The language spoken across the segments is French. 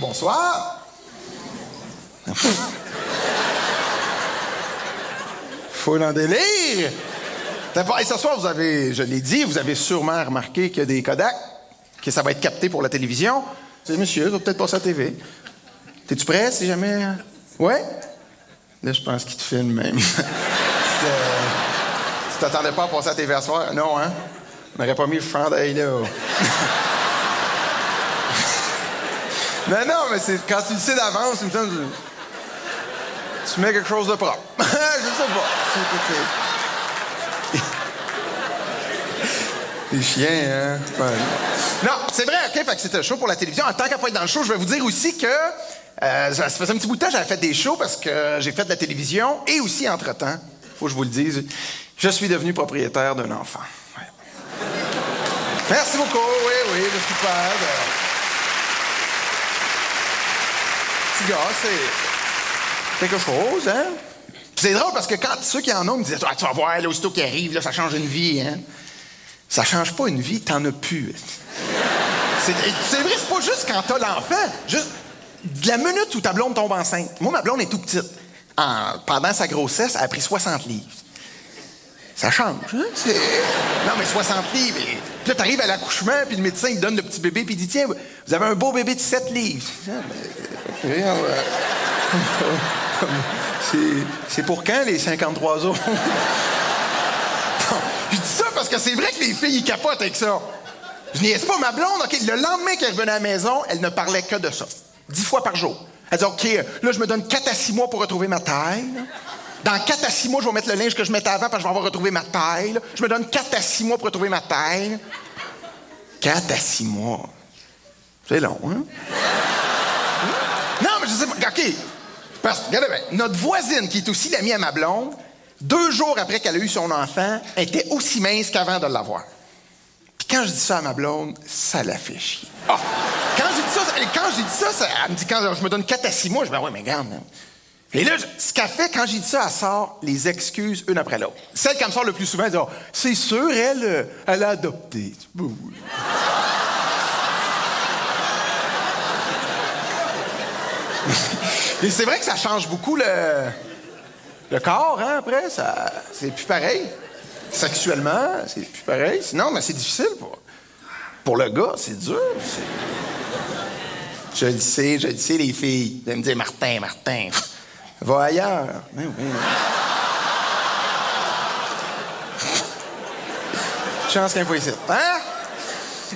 bonsoir. Foule en délire. Et ce soir, je l'ai dit, vous avez sûrement remarqué qu'il y a des Kodak, que ça va être capté pour la télévision. C'est monsieur, ça va peut-être passer à la TV. T'es-tu prêt si jamais... Ouais? Là, je pense qu'il te filme même. Tu t'attendais pas à passer à la TV à soir? Non, hein? On n'aurait pas mis le chandail là. Non, mais c'est quand tu le sais d'avance, tu mets quelque chose de propre. Je sais pas. Les chiens, hein? Ouais. Non, c'est vrai, OK, fait que c'était un show pour la télévision. En tant qu'à pas être dans le show, je vais vous dire aussi que ça faisait un petit bout de temps que j'avais fait des shows parce que j'ai fait de la télévision et aussi, entre-temps, faut que je vous le dise, je suis devenu propriétaire d'un enfant. Ouais. Merci beaucoup, oui, je suis père de... Petit gars, c'est quelque chose, hein? Puis c'est drôle parce que quand ceux qui en ont me disaient « Ah, tu vas voir, là, aussitôt qui arrive, là, ça change une vie, hein? » Ça change pas une vie, t'en as plus. C'est vrai, c'est pas juste quand t'as l'enfant. Juste de la minute où ta blonde tombe enceinte. Moi, ma blonde est tout petite. Pendant sa grossesse, elle a pris 60 livres. Ça change, hein? Non, mais 60 livres. Puis là, t'arrives à l'accouchement, puis le médecin, il donne le petit bébé, puis il dit « Tiens, vous avez un beau bébé de 7 livres. » C'est pour quand, les 53 autres? Je dis ça parce que c'est vrai que les filles, ils capotent avec ça. Je niaise pas ma blonde, OK, le lendemain qu'elle revenait à la maison, elle ne parlait que de ça. 10 fois par jour. Elle dit, OK, là, je me donne 4 à 6 mois pour retrouver ma taille. Là. Dans 4 à 6 mois, je vais mettre le linge que je mettais avant parce que je vais avoir retrouvé ma taille. Là. Je me donne 4 à 6 mois pour retrouver ma taille. 4 à 6 mois. C'est long, hein? Non, mais je sais pas. OK. Parce que, regardez bien, notre voisine, qui est aussi l'amie à ma blonde, 2 jours après qu'elle a eu son enfant, elle était aussi mince qu'avant de l'avoir. Puis quand je dis ça à ma blonde, ça la fait chier. Ah! Quand j'ai dit ça, elle me dit, quand je me donne 4 à 6 mois, je me dis, ouais, mais regarde. Hein. Et là, ce qu'elle fait, quand j'ai dit ça, elle sort les excuses une après l'autre. Celle qui me sort le plus souvent, elle dit, oh, c'est sûr, elle a adopté. Et c'est vrai que ça change beaucoup le corps, hein, après. C'est plus pareil. Sexuellement, c'est plus pareil. Sinon, mais c'est difficile pour le gars, c'est dur. Je le sais, les filles. Vous allez me dire, Martin, va ailleurs. Oui. Chance qu'il y a un ici. Hein?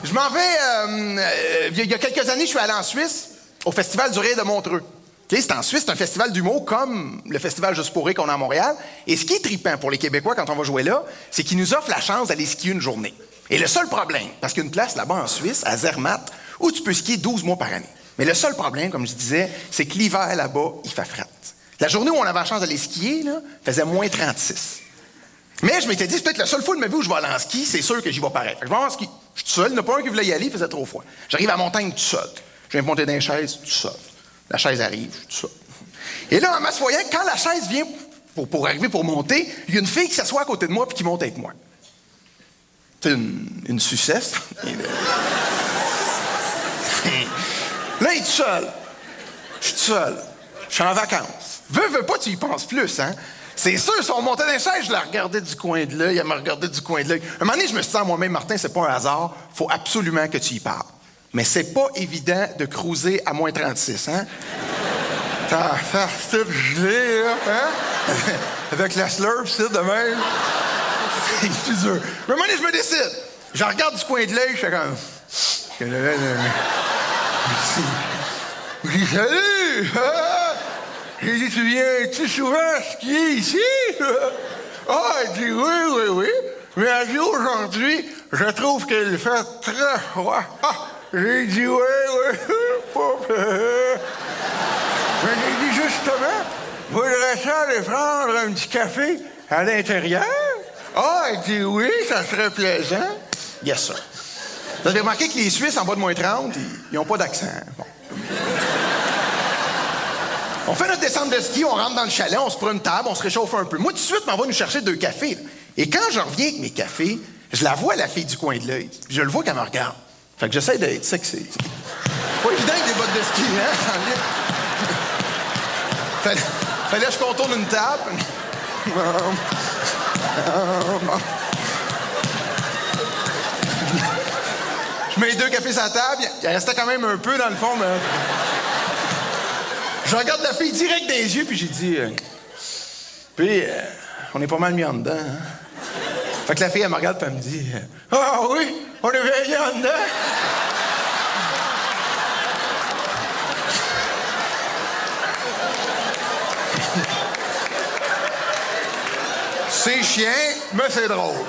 Je m'en vais... il y a quelques années, je suis allé en Suisse, au Festival du Rire de Montreux. Okay, c'est en Suisse, c'est un festival d'humour comme le festival Juste pour rire qu'on a à Montréal. Et ce qui est trippant pour les Québécois quand on va jouer là, c'est qu'ils nous offrent la chance d'aller skier une journée. Et le seul problème, parce qu'il y a une place là-bas en Suisse, à Zermatt, où tu peux skier 12 mois par année. Mais le seul problème, comme je disais, c'est que l'hiver là-bas, il fait fret. La journée où on avait la chance d'aller skier, là, faisait moins 36. Mais je m'étais dit, c'est peut-être la seule fois de ma vie où je vais aller en ski, c'est sûr que j'y vais pareil. Fait que je vais en ski. Je suis tout seul, il n'y en a pas un qui voulait y aller, il faisait trop froid. J'arrive à la montagne tout seul. Je viens monter dans les chaises tout seul. La chaise arrive, tout ça. Et là, en m'assoyant, quand la chaise vient pour arriver pour monter, il y a une fille qui s'assoit à côté de moi et qui monte avec moi. C'est une sucesse. Là, il est tout seul. Je suis tout seul. Je suis en vacances. Veux pas, tu y penses plus, hein? C'est sûr, si on montait dans les chaises, je la regardais du coin de l'œil, elle me regardait du coin de l'œil. Un moment donné, je me suis dit à moi-même, Martin, c'est pas un hasard, faut absolument que tu y parles. Mais c'est pas évident de cruiser à moins 36, hein? T'as faire toute gelée, là, hein? Avec la slurp, c'est de même. C'est plus dur. Mais à un moment donné, je me décide. Je regarde du coin de l'œil, je fais comme... Oui, salut! J'ai dit, tu viens-tu souvent skier ici? Ah, elle dit, oui. Mais elle dit, aujourd'hui, je trouve qu'il fait très froid. Ah, j'ai dit, oui. Mais j'ai dit, justement, voudrais-tu aller prendre un petit café à l'intérieur? Ah, elle dit, oui, ça serait plaisant. Yes, sir. Vous avez remarqué que les Suisses, en bas de moins 30, ils n'ont pas d'accent. Bon. On fait notre descente de ski, on rentre dans le chalet, on se prend une table, on se réchauffe un peu. Moi, tout de suite, m'en va nous chercher 2 cafés. Là. Et quand je reviens avec mes cafés, je la vois, la fille du coin de l'œil. Je le vois qu'elle me regarde. Fait que j'essaie d'être sexy. T'sais. Pas évident avec des bottes de ski, hein? Fallait que je contourne une table. Je mets 2 cafés sur la table. Il restait quand même un peu dans le fond, mais... Je regarde la fille direct dans les yeux, puis j'ai dit... Puis, on est pas mal mis en dedans, hein? Fait que la fille, elle me regarde, puis elle me dit... Ah oui, on est bien mis en dedans! C'est chiant, mais c'est drôle.